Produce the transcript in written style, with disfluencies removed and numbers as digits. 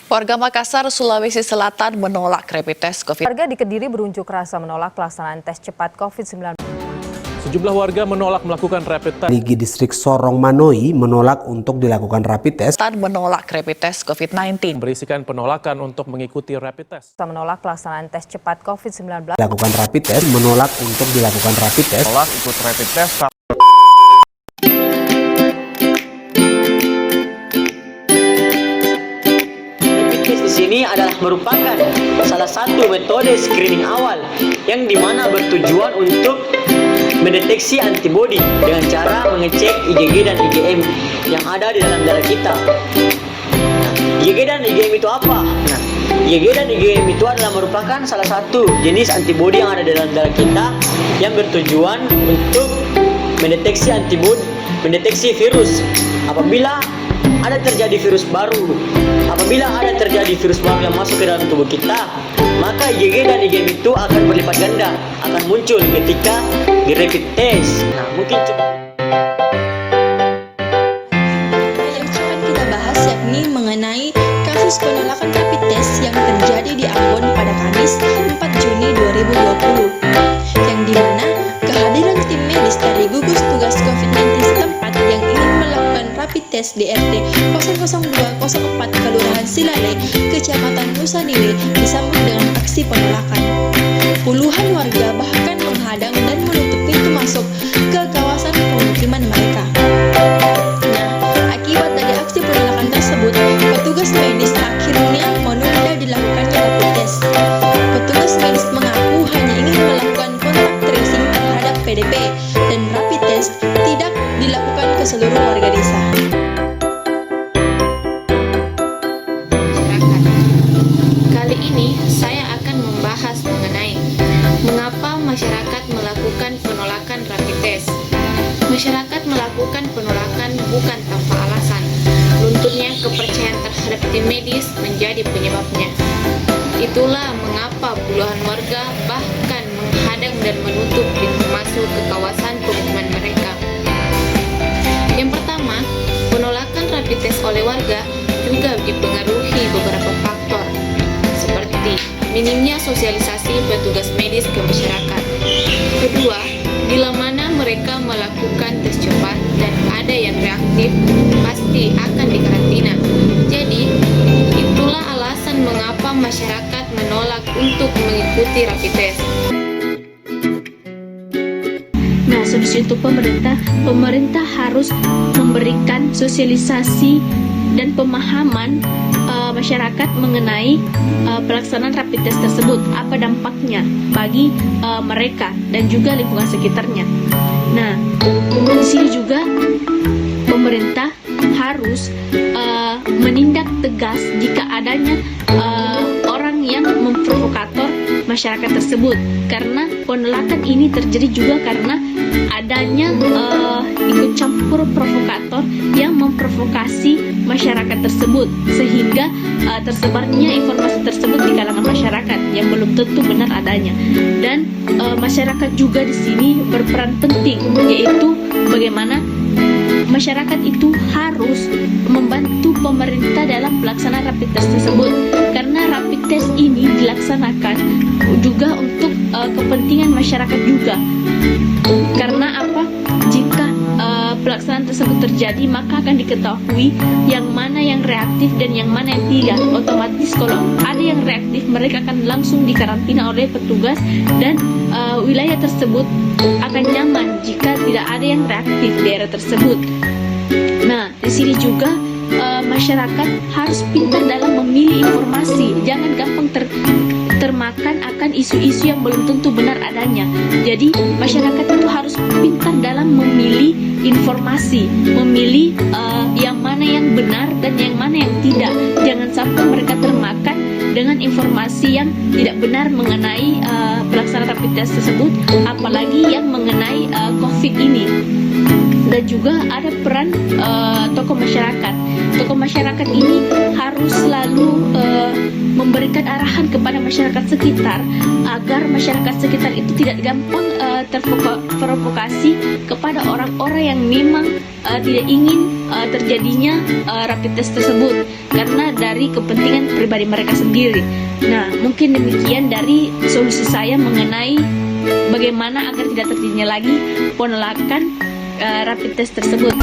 Warga Makassar, Sulawesi Selatan menolak rapid test COVID. Warga di Kediri berunjuk rasa menolak pelaksanaan tes cepat COVID-19. Sejumlah warga menolak melakukan rapid test. Di distrik Sorong Manoi menolak untuk dilakukan rapid test. Menolak rapid test COVID-19. Berisikan penolakan untuk mengikuti rapid test. Menolak pelaksanaan tes cepat COVID-19. Dilakukan rapid test, menolak untuk dilakukan rapid test. Menolak ikut rapid test. Di sini adalah merupakan salah satu metode screening awal yang dimana bertujuan untuk mendeteksi antibodi dengan cara mengecek IgG dan IgM yang ada di dalam darah kita. IgG dan IgM itu apa? IgG dan IgM itu adalah merupakan salah satu jenis antibodi yang ada di dalam darah kita yang bertujuan untuk mendeteksi antibodi, mendeteksi virus. Apabila ada terjadi virus baru yang masuk ke dalam tubuh kita, maka IgG dan IgM itu akan berlipat ganda, akan muncul ketika di rapid test. Mungkin yang akan kita bahas yakni mengenai kasus penolakan rapid test yang terjadi di Ambon pada Kamis 4 Juni 2020, yang dimana kehadiran tim medis dari gugus tugas COVID-19 setempat yang ingin melakukan rapid test di RT 00204 Kelurahan Silale, Kecamatan Nusa Dili disambut dengan aksi penolakan. Puluhan warga bahkan menghadang dan menutup pintu masuk ke kawasan pemukiman mereka. Nah, akibat dari aksi penolakan tersebut, petugas medis akhirnya menunda dilakukannya rapid test. Petugas medis mengaku hanya ingin melakukan kontak tracing terhadap PDP dan rapid test tidak dilakukan ke seluruh warga desa. Kali ini saya akan membahas mengenai mengapa masyarakat melakukan penolakan rapid test. Masyarakat melakukan penolakan bukan tanpa alasan. Lunturnya kepercayaan terhadap tim medis menjadi penyebabnya. Itulah mengapa puluhan warga bahkan menghadang dan menutup pintu masuk ke kawasan pemukiman mereka. Yang pertama, penolakan rapid test oleh warga juga dipengaruhi beberapa faktor, seperti minimnya sosialisasi petugas medis ke masyarakat. Kedua, bila mana mereka melakukan tes cepat dan ada yang reaktif, pasti akan dikarantina. Jadi, itulah alasan mengapa masyarakat menolak untuk mengikuti rapid test. Nah, habis itu pemerintah harus memberikan sosialisasi dan pemahaman masyarakat mengenai pelaksanaan rapid test tersebut, apa dampaknya bagi mereka dan juga lingkungan sekitarnya. Nah, di sini juga pemerintah harus menindak tegas jika adanya orang yang memprovokator masyarakat tersebut, karena penolakan ini terjadi juga karena adanya ikut campur provokator yang memprovokasi masyarakat tersebut, sehingga tersebarnya informasi tersebut di kalangan masyarakat yang belum tentu benar adanya. Dan masyarakat juga di sini berperan penting, yaitu bagaimana masyarakat itu harus membantu pemerintah dalam pelaksanaan rapid test tersebut, karena rapid test ini dilaksanakan juga untuk kepentingan masyarakat juga. Karena apa? Jika pelaksanaan tersebut terjadi, maka akan diketahui yang mana yang reaktif dan yang mana yang tidak. Otomatis kalau ada yang reaktif, mereka akan langsung dikarantina oleh petugas, dan wilayah tersebut akan nyaman jika tidak ada yang reaktif di daerah tersebut. Nah, di sini juga masyarakat harus pintar dalam memilih informasi, jangan gampang termakan akan isu-isu yang belum tentu benar adanya. Jadi masyarakat itu harus pintar dalam memilih informasi, memilih yang mana yang benar dan yang mana yang tidak. Jangan sampai mereka termakan dengan informasi yang tidak benar mengenai pelaksanaan rapid test tersebut, apalagi yang mengenai COVID ini. Dan juga ada peran tokoh masyarakat. Tokoh masyarakat ini harus selalu memberikan arahan kepada masyarakat sekitar agar masyarakat sekitar itu tidak gampang terprovokasi kepada orang-orang yang memang tidak ingin terjadinya rapid test tersebut karena dari kepentingan pribadi mereka sendiri. Nah, mungkin demikian dari solusi saya mengenai bagaimana agar tidak terjadinya lagi penolakan rapid test tersebut.